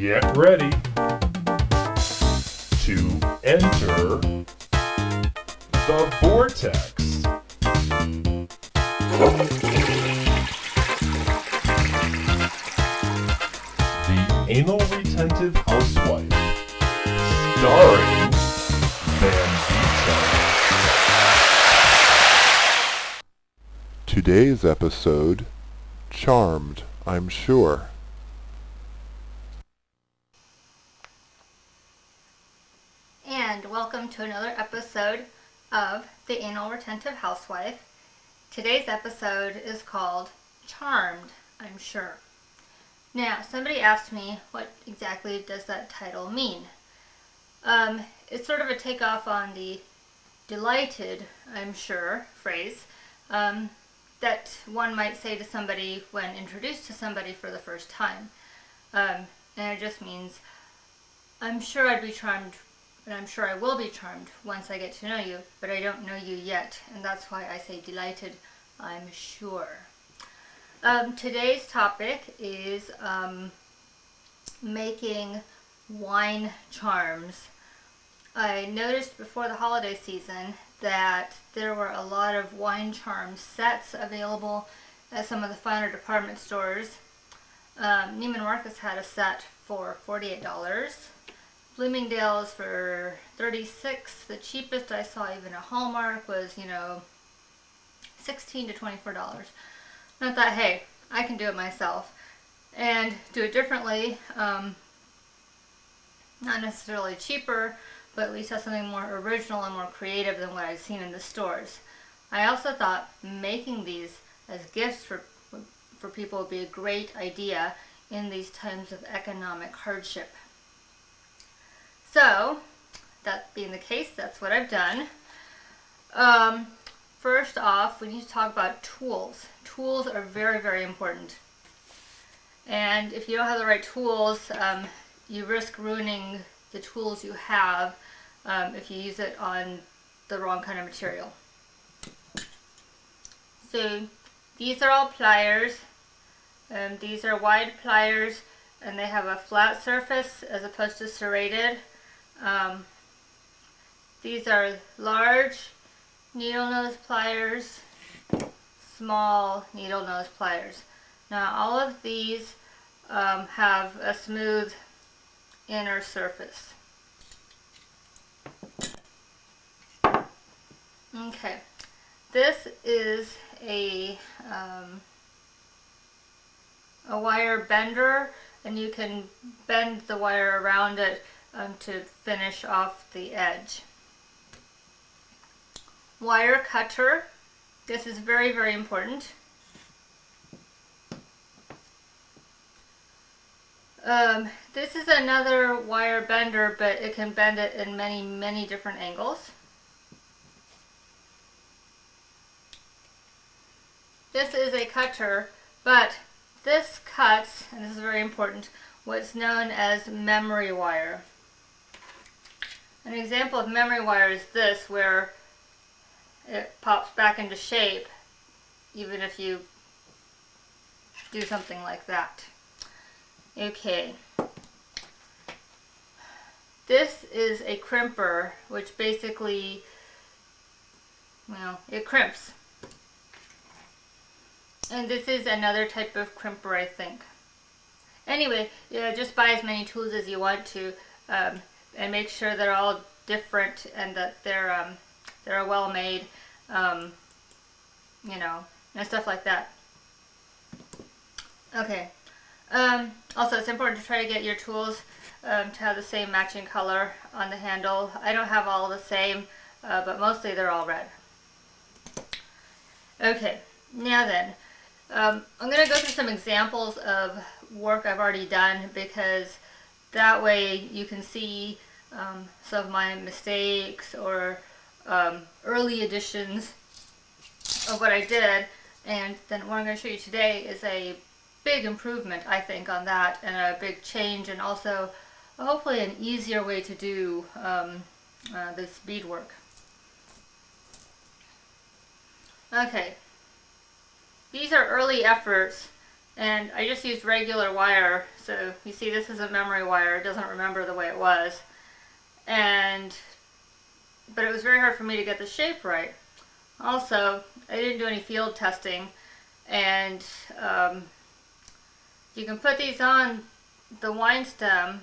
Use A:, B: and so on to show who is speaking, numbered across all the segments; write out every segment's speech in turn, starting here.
A: Get ready to enter the vortex. The Anal Retentive Housewife, starring Van. Today's episode, Charmed, I'm sure.
B: And welcome to another episode of The Anal Retentive Housewife. Today's episode is called Charmed, I'm sure. Now, somebody asked me, what exactly does that title mean? It's sort of a takeoff on the delighted, I'm sure, phrase that one might say to somebody when introduced to somebody for the first time. And it just means, I'm sure I'd be charmed, and I'm sure I will be charmed once I get to know you, but I don't know you yet, and that's why I say delighted, I'm sure. Today's topic is making wine charms. I noticed before the holiday season that there were a lot of wine charm sets available at some of the finer department stores. Neiman Marcus had a set for $48. Bloomingdale's for $36. The cheapest I saw, even a Hallmark, was, $16 to $24. Not that, hey, I can do it myself and do it differently. Not necessarily cheaper, but at least have something more original and more creative than what I've seen in the stores. I also thought making these as gifts for people would be a great idea in these times of economic hardship. So, that being the case, that's what I've done. First off, we need to talk about tools. Tools are very, very important. And if you don't have the right tools, you risk ruining the tools you have if you use it on the wrong kind of material. So these are all pliers. These are wide pliers, and they have a flat surface as opposed to serrated. These are large needle nose pliers, small needle nose pliers. Now all of these have a smooth inner surface. Okay, this is a wire bender, and you can bend the wire around it to finish off the edge. Wire cutter. This is very, very important. This is another wire bender, but it can bend it in many, many different angles. This is a cutter, but this cuts, and this is very important, what's known as memory wire. An example of memory wire is this, where it pops back into shape even if you do something like that. Okay. This is a crimper, which basically, it crimps. And this is another type of crimper, I think. Anyway, just buy as many tools as you want to, and make sure they're all different and that they're well made, and stuff like that. Okay. Also, it's important to try to get your tools to have the same matching color on the handle. I don't have all the same, but mostly they're all red. Okay, now then, I'm going to go through some examples of work I've already done, because that way you can see some of my mistakes or early editions of what I did, and then what I'm going to show you today is a big improvement, I think, on that, and a big change, and also hopefully an easier way to do this beadwork. Okay, these are early efforts And I just used regular wire, so you see this is a memory wire. It doesn't remember the way it was. But it was very hard for me to get the shape right. Also, I didn't do any field testing, and you can put these on the wine stem,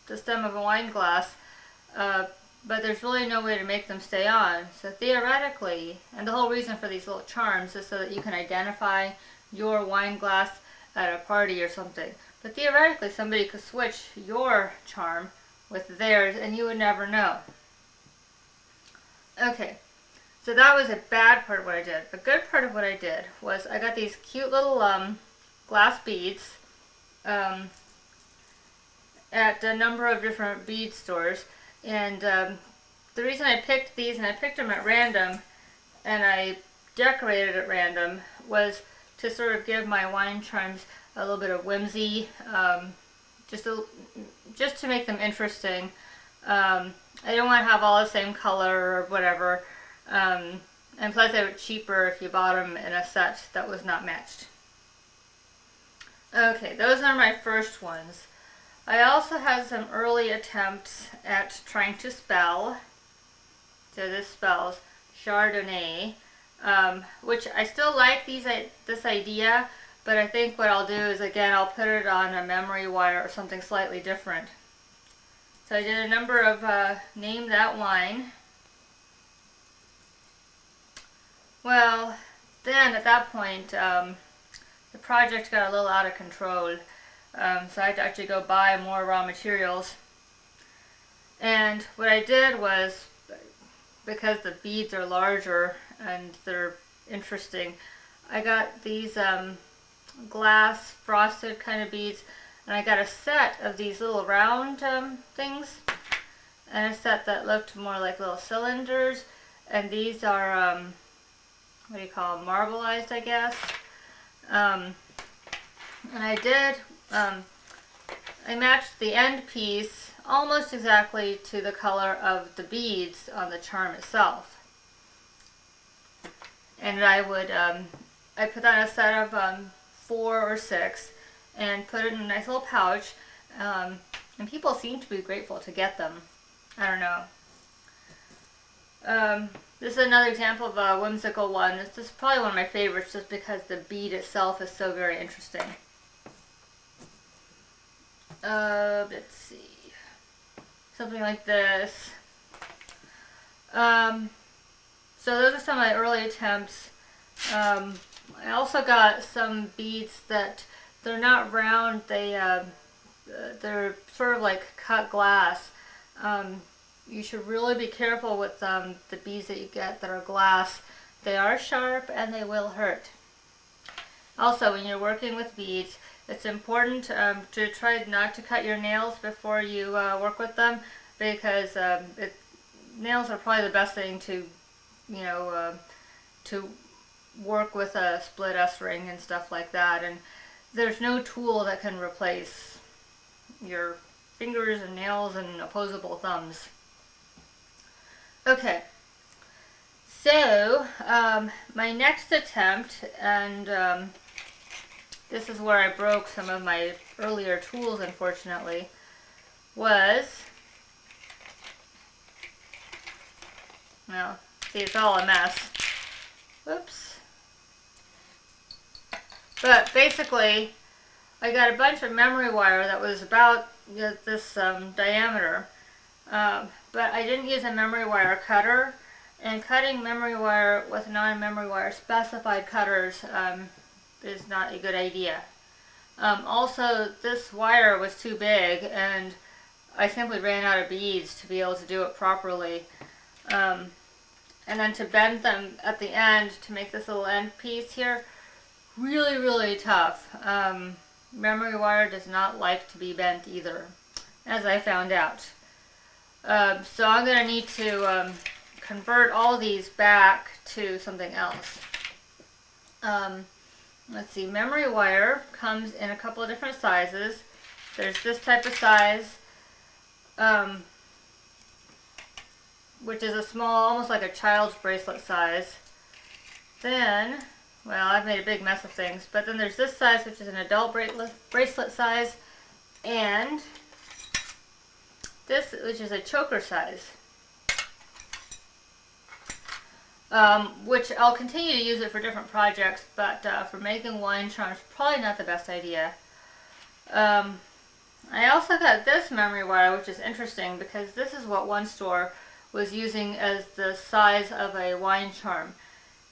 B: the stem of a wine glass, but there's really no way to make them stay on. So theoretically, and the whole reason for these little charms is so that you can identify your wine glass at a party or something. But theoretically, somebody could switch your charm with theirs and you would never know. Okay, so that was a bad part of what I did. A good part of what I did was I got these cute little glass beads at a number of different bead stores, and the reason I picked these, and I picked them at random and I decorated at random, was to sort of give my wine charms a little bit of whimsy, just to make them interesting. I didn't want to have all the same color or whatever, and plus they were cheaper if you bought them in a set that was not matched. Okay, those are my first ones. I also had some early attempts at trying to spell. So this spells Chardonnay, which I still like this idea, but I think what I'll do is, again, I'll put it on a memory wire or something slightly different. So I did a number of name that wine. Well, then at that point, the project got a little out of control. So I had to actually go buy more raw materials. And what I did was, because the beads are larger and they're interesting, I got these glass frosted kind of beads, and I got a set of these little round things, and a set that looked more like little cylinders, and these are, what do you call them, marbleized, I guess. And I did, I matched the end piece almost exactly to the color of the beads on the charm itself. And I would, I put on a set of 4 or 6 and put it in a nice little pouch, and people seem to be grateful to get them. I don't know. This is another example of a whimsical one. This is probably one of my favorites just because the bead itself is so very interesting. Let's see. Something like this. So those are some of my early attempts. I also got some beads that they're not round. They're sort of like cut glass. You should really be careful with the beads that you get that are glass. They are sharp and they will hurt. Also, when you're working with beads, it's important to try not to cut your nails before you work with them, because nails are probably the best thing to, to work with a split S ring and stuff like that. And there's no tool that can replace your fingers and nails and opposable thumbs. Okay, so my next attempt, and this is where I broke some of my earlier tools, unfortunately, was, well, see, it's all a mess. Whoops. But basically, I got a bunch of memory wire that was about this diameter, but I didn't use a memory wire cutter, and cutting memory wire with non-memory wire specified cutters is not a good idea. Also, this wire was too big, and I simply ran out of beads to be able to do it properly. And then to bend them at the end to make this little end piece here, really, really tough. Memory wire does not like to be bent either, as I found out. So I'm going to need to convert all these back to something else. Let's see, memory wire comes in a couple of different sizes. There's this type of size, which is a small, almost like a child's bracelet size. Then well, I've made a big mess of things. But then there's this size, which is an adult bracelet size, and this, which is a choker size. Which I'll continue to use it for different projects, but for making wine charms, probably not the best idea. I also got this memory wire, which is interesting because this is what one store was using as the size of a wine charm.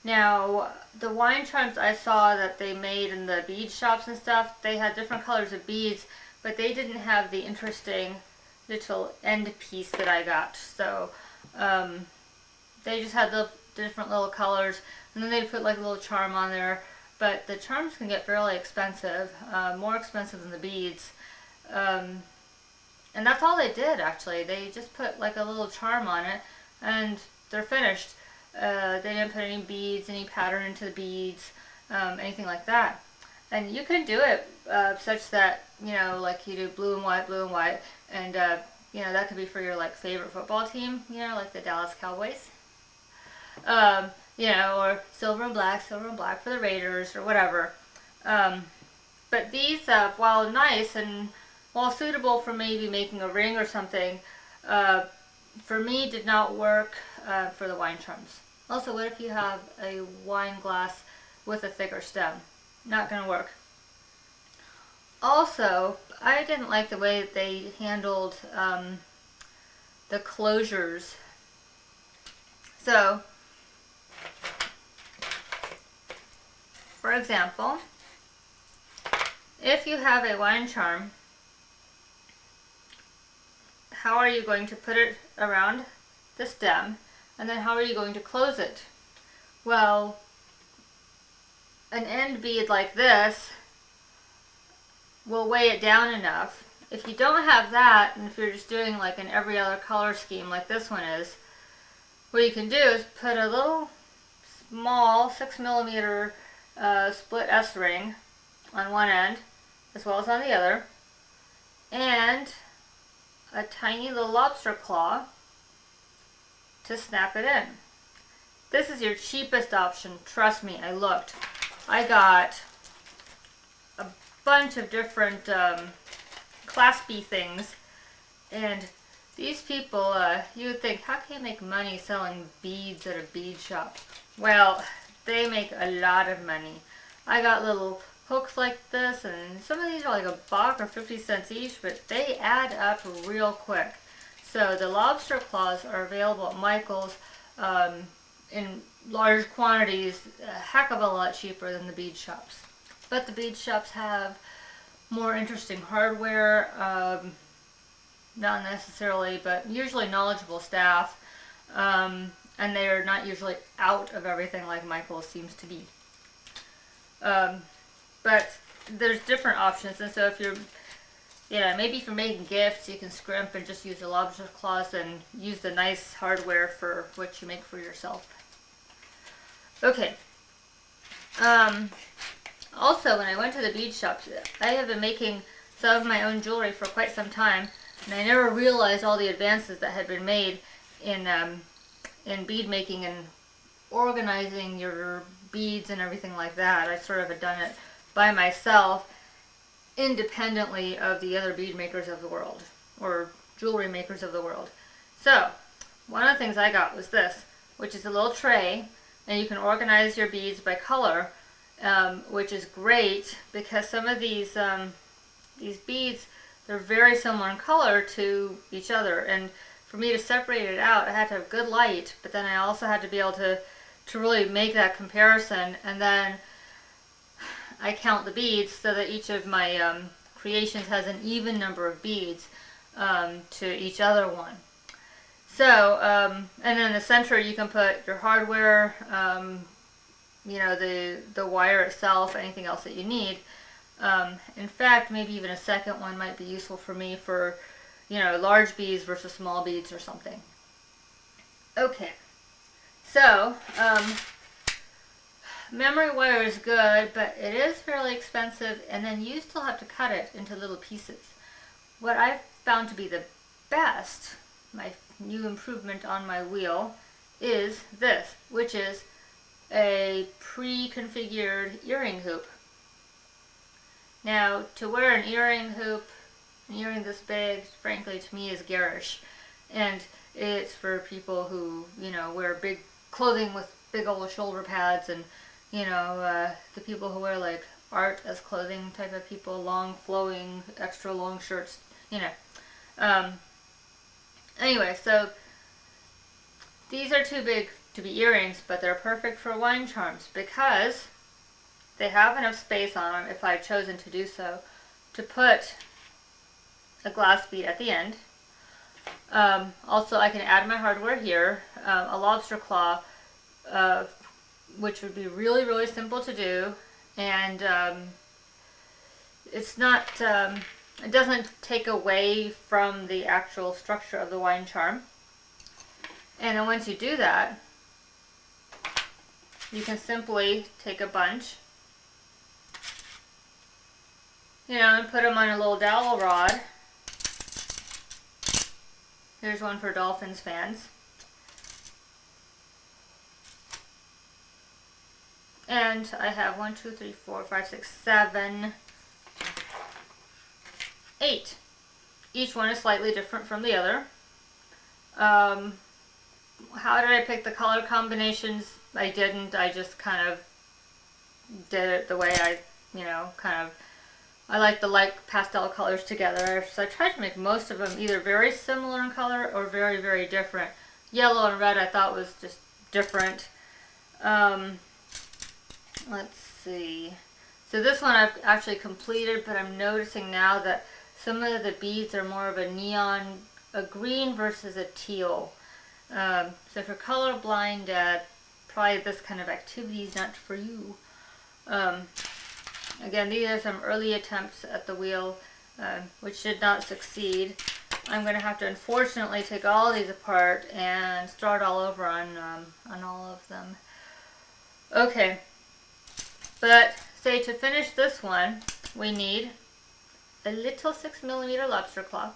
B: Now, the wine charms I saw that they made in the bead shops and stuff, they had different colors of beads, but they didn't have the interesting little end piece that I got. So, they just had the different little colors, and then they'd put like a little charm on there. But the charms can get fairly expensive, more expensive than the beads. And that's all they did, actually. They just put like a little charm on it, and they're finished. They didn't put any beads, any pattern into the beads, anything like that. And you can do it such that, you know, like you do blue and white, and you know, that could be for your like favorite football team, you know, like the Dallas Cowboys. You know, or silver and black for the Raiders or whatever. But these, while nice and while suitable for maybe making a ring or something, for me did not work for the wine charms. Also, what if you have a wine glass with a thicker stem? Not going to work. Also, I didn't like the way that they handled the closures. So, for example, if you have a wine charm, how are you going to put it around the stem, and then how are you going to close it? Well, an end bead like this will weigh it down enough. If you don't have that, and if you're just doing like an every other color scheme like this one is, what you can do is put a little small 6mm split S-ring on one end as well as on the other, and a tiny little lobster claw to snap it in. This is your cheapest option. Trust me, I looked. I got a bunch of different Class B things, and these people, you would think, how can you make money selling beads at a bead shop? Well, they make a lot of money. I got little hooks like this, and some of these are like $1 or 50 cents each, but they add up real quick. So the lobster claws are available at Michael's in large quantities, a heck of a lot cheaper than the bead shops. But the bead shops have more interesting hardware, not necessarily, but usually knowledgeable staff, and they are not usually out of everything like Michael's seems to be. But there's different options, and so if you're, you know, maybe if you're making gifts, you can scrimp and just use the lobster claws and use the nice hardware for what you make for yourself. Okay. Also, when I went to the bead shops, I have been making some of my own jewelry for quite some time, and I never realized all the advances that had been made in bead making and organizing your beads and everything like that. I sort of had done it by myself, independently of the other bead makers of the world, or jewelry makers of the world. So, one of the things I got was this, which is a little tray, and you can organize your beads by color, which is great because some of these beads, they're very similar in color to each other, and for me to separate it out, I had to have good light, but then I also had to be able to really make that comparison, and then I count the beads so that each of my creations has an even number of beads to each other one. So, and then in the center you can put your hardware, you know, the wire itself, anything else that you need. In fact, maybe even a second one might be useful for me for, you know, large beads versus small beads or something. Okay, so memory wire is good, but it is fairly expensive, and then you still have to cut it into little pieces. What I've found to be the best, my new improvement on my wheel, is this, which is a pre-configured earring hoop. Now, to wear an earring hoop, an earring this big, frankly, to me is garish. And it's for people who, wear big clothing with big old shoulder pads, and, the people who wear like art as clothing type of people, long flowing, extra long shirts, Anyway, so these are too big to be earrings, but they're perfect for wine charms because they have enough space on them, if I've chosen to do so, to put a glass bead at the end. Also, I can add my hardware here, a lobster claw, which would be really, really simple to do, and it's not, it doesn't take away from the actual structure of the wine charm. And then once you do that, you can simply take a bunch, and put them on a little dowel rod. Here's one for Dolphins fans. And I have 1, 2, 3, 4, 5, 6, 7, 8. Each one is slightly different from the other. How did I pick the color combinations? I didn't. I just kind of did it the way I, I like the light pastel colors together. So I tried to make most of them either very similar in color or very, very different. Yellow and red I thought was just different. Let's see. So this one I've actually completed, but I'm noticing now that some of the beads are more of a neon, a green versus a teal. So if you're colorblind, probably this kind of activity is not for you. Again, these are some early attempts at the wheel, which did not succeed. I'm going to have to unfortunately take all these apart and start all over on all of them. Okay, but say to finish this one, we need a little 6mm lobster claw,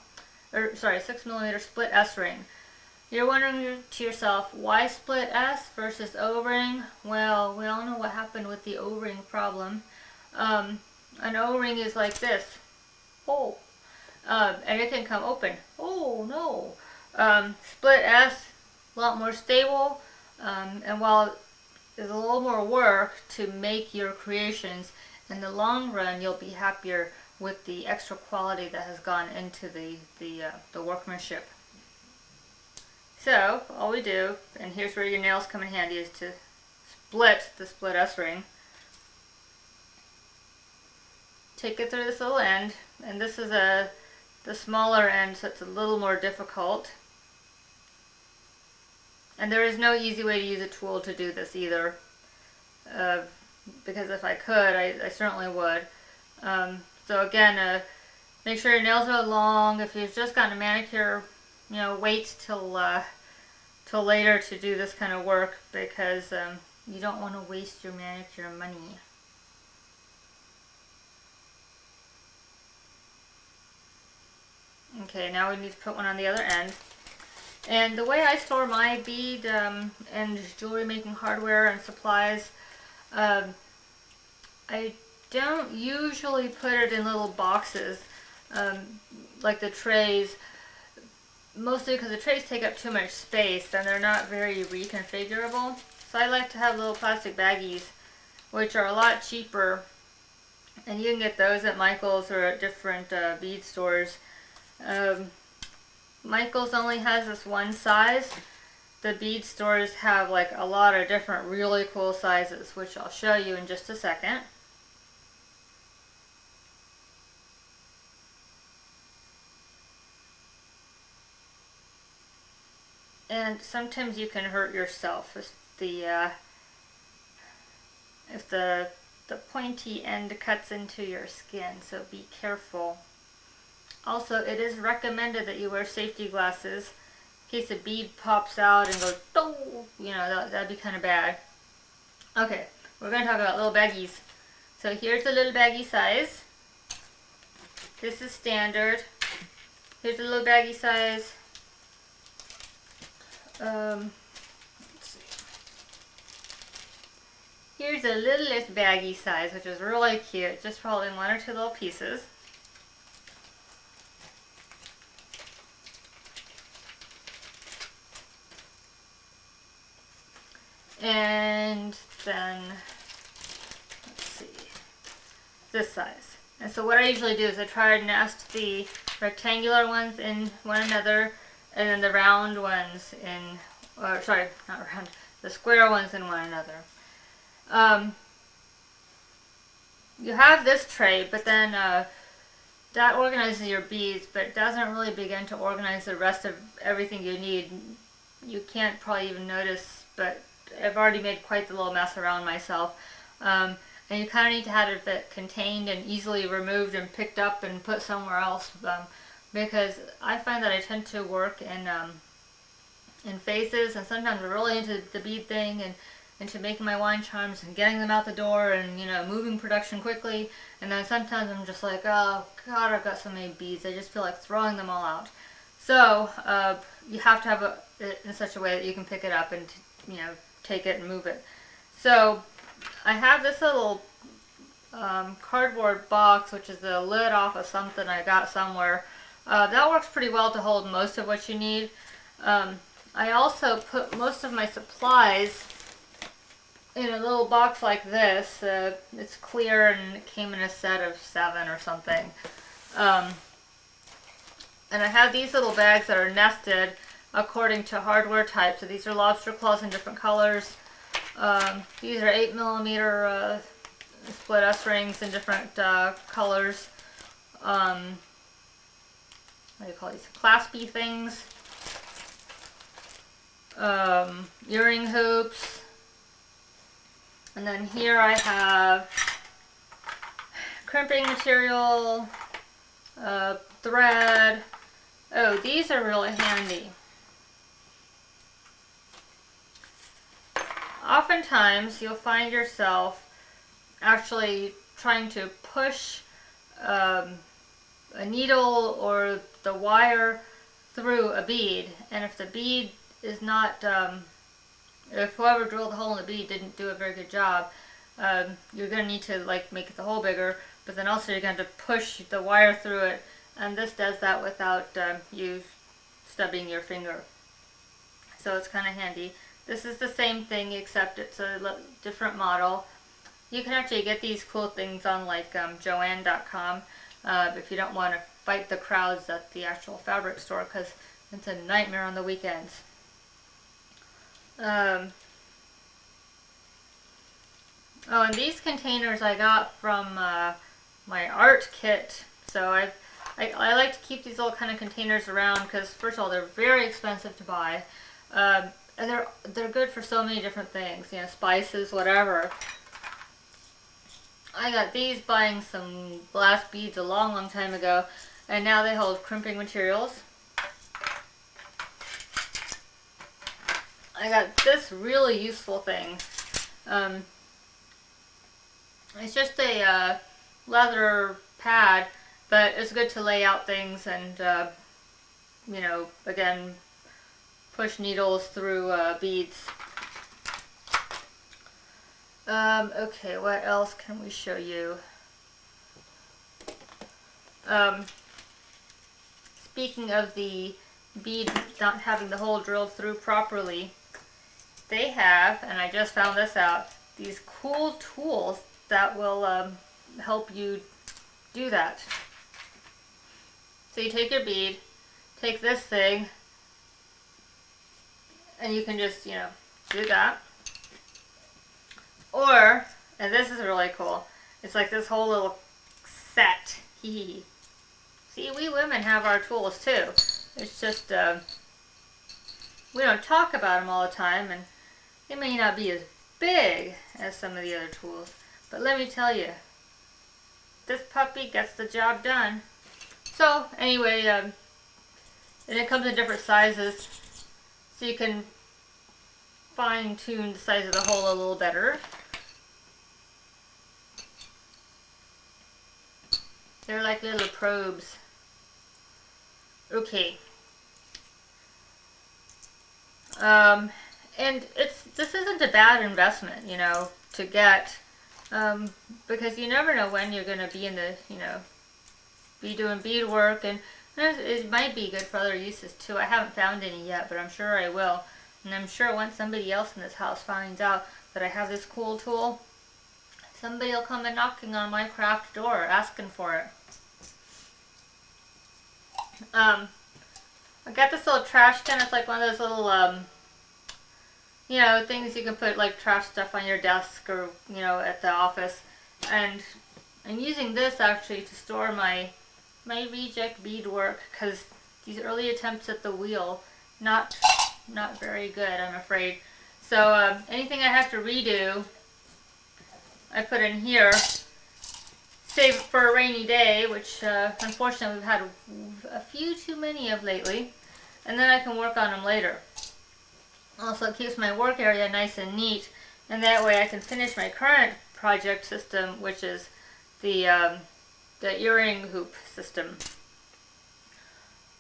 B: 6mm split S ring. You're wondering to yourself, why split S versus O-ring? Well, we all know what happened with the O-ring problem. An O-ring is like this. Oh. And it can come open. Oh, no. Split S, a lot more stable. And while there's a little more work to make your creations, in the long run, you'll be happier with the extra quality that has gone into the workmanship. So, all we do, and here's where your nails come in handy, is to split the split S ring. Take it through this little end, and this is the smaller end, so it's a little more difficult. And there is no easy way to use a tool to do this either, because if I could, I certainly would. So again, make sure your nails are long. If you've just gotten a manicure, wait till later to do this kind of work, because you don't want to waste your manicure money. Okay, now we need to put one on the other end. And the way I store my bead and jewelry making hardware and supplies, I don't usually put it in little boxes like the trays, mostly because the trays take up too much space and they're not very reconfigurable. So I like to have little plastic baggies, which are a lot cheaper, and you can get those at Michael's or at different bead stores. Michael's only has this one size. The bead stores have like a lot of different really cool sizes, which I'll show you in just a second. And sometimes you can hurt yourself if the pointy end cuts into your skin, so be careful. Also, it is recommended that you wear safety glasses in case a bead pops out and goes, oh, that'd be kind of bad. Okay, we're going to talk about little baggies. So here's a little baggie size. This is standard. Here's a little baggie size. Let's see. Here's a littlest baggy size, which is really cute. Just probably one or two little pieces. And then, let's see, this size. And so what I usually do is I try to nest the rectangular ones in one another, and then the round ones in, or sorry, not round, the square ones in one another. You have this tray, but then that organizes your beads, but it doesn't really begin to organize the rest of everything you need. You can't probably even notice, but I've already made quite the little mess around myself. And you kind of need to have it contained and easily removed and picked up and put somewhere else, because I find that I tend to work in phases, and sometimes I'm really into the bead thing and into making my wine charms and getting them out the door and, you know, moving production quickly. And then sometimes I'm just like, oh God, I've got so many beads. I just feel like throwing them all out. So you have to have it in such a way that you can pick it up and, you know, take it and move it. So I have this little cardboard box, which is the lid off of something I got somewhere. That works pretty well to hold most of what you need. I also put most of my supplies in a little box like this. It's clear and it came in a set of 7 or something. And I have these little bags that are nested according to hardware type. So these are lobster claws in different colors. These are 8mm split S-rings in different colors. What do you call these? Claspy things. Earring hoops. And then here I have crimping material, thread. Oh, these are really handy. Oftentimes you'll find yourself actually trying to push a needle or the wire through a bead, and if the bead is not, if whoever drilled the hole in the bead didn't do a very good job, you're going to need to like make the hole bigger, but then also you're going to push the wire through it, and this does that without you stubbing your finger. So it's kind of handy. This is the same thing except it's a different model. You can actually get these cool things on like Joann.com if you don't want to fight the crowds at the actual fabric store, because it's a nightmare on the weekends. Oh, and these containers I got from my art kit. So I like to keep these little kind of containers around because, first of all, they're very expensive to buy, and they're good for so many different things. You know, spices, whatever. I got these buying some glass beads a long, long time ago, and now they hold crimping materials. I got this really useful thing. It's just a leather pad, but it's good to lay out things and, you know, again, push needles through beads. Okay, what else can we show you? Speaking of the bead not having the hole drilled through properly, they have, and I just found this out, these cool tools that will help you do that. So you take your bead, take this thing, and you can just, you know, do that. Or, and this is really cool, it's like this whole little set. See, we women have our tools too. It's just, we don't talk about them all the time, and they may not be as big as some of the other tools. But let me tell you, this puppy gets the job done. So, anyway, and it comes in different sizes, so you can fine-tune the size of the hole a little better. They're like little probes. Okay. And this isn't a bad investment, you know. to get, because you never know when you're going to be in the, be doing beadwork, and it might be good for other uses too. I haven't found any yet, but I'm sure I will. And I'm sure once somebody else in this house finds out that I have this cool tool, somebody will come and knocking on my craft door asking for it. I got this little trash can. It's like one of those little, things you can put like trash stuff on your desk or, at the office. And I'm using this actually to store my reject beadwork, because these early attempts at the wheel, not very good, I'm afraid. So anything I have to redo, I put in here, save it for a rainy day, which unfortunately we've had a few too many of lately, and then I can work on them later. Also, it keeps my work area nice and neat, and that way I can finish my current project system, which is the earring hoop system.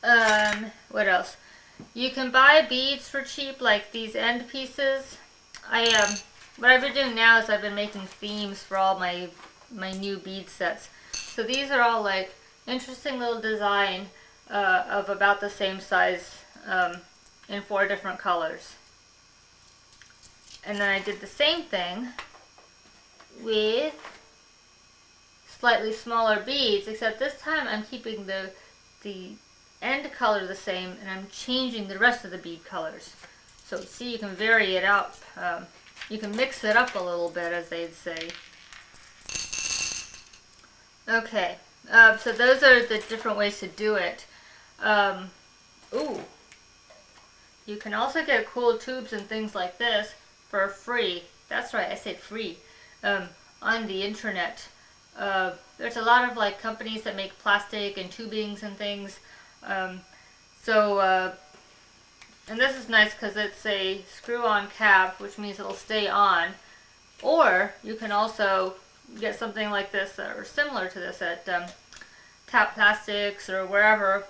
B: What else? You can buy beads for cheap, like these end pieces. What I've been doing now is I've been making themes for all my new bead sets. So these are all like interesting little design of about the same size in 4 different colors. And then I did the same thing with slightly smaller beads, except this time I'm keeping the end color the same, and I'm changing the rest of the bead colors. So see, you can vary it out. You can mix it up a little bit, as they'd say. Okay, so those are the different ways to do it. You can also get cool tubes and things like this for free. That's right, I said free. On the internet. There's a lot of like companies that make plastic and tubings and things. And this is nice because it's a screw-on cap, which means it'll stay on. Or you can also get something like this or similar to this at Tap Plastics or wherever.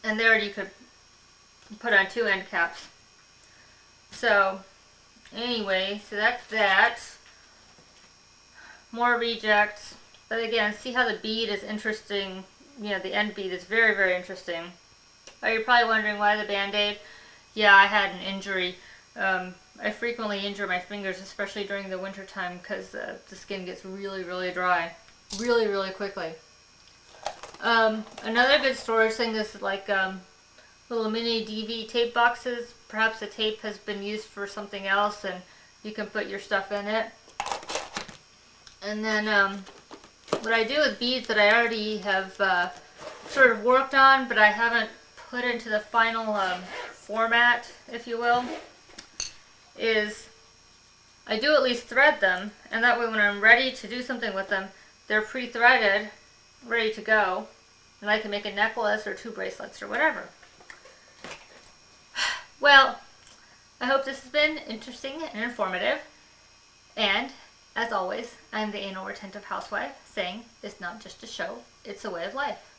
B: And there you could put on 2 end caps. So anyway, so that's that. More rejects. But again, see how the bead is interesting. The end bead is very, very interesting. You're probably wondering why the Band-Aid. Yeah, I had an injury. I frequently injure my fingers, especially during the winter time, because the skin gets really, really dry. Really, really quickly. Another good storage thing is like little mini DV tape boxes. Perhaps the tape has been used for something else and you can put your stuff in it. And then what I do with beads that I already have sort of worked on, but I haven't put into the final format, if you will, is I do at least thread them, and that way when I'm ready to do something with them, they're pre-threaded, ready to go, and I can make a necklace or 2 bracelets or whatever. Well, I hope this has been interesting and informative, and as always, I'm the Anal Retentive Housewife, saying it's not just a show, it's a way of life.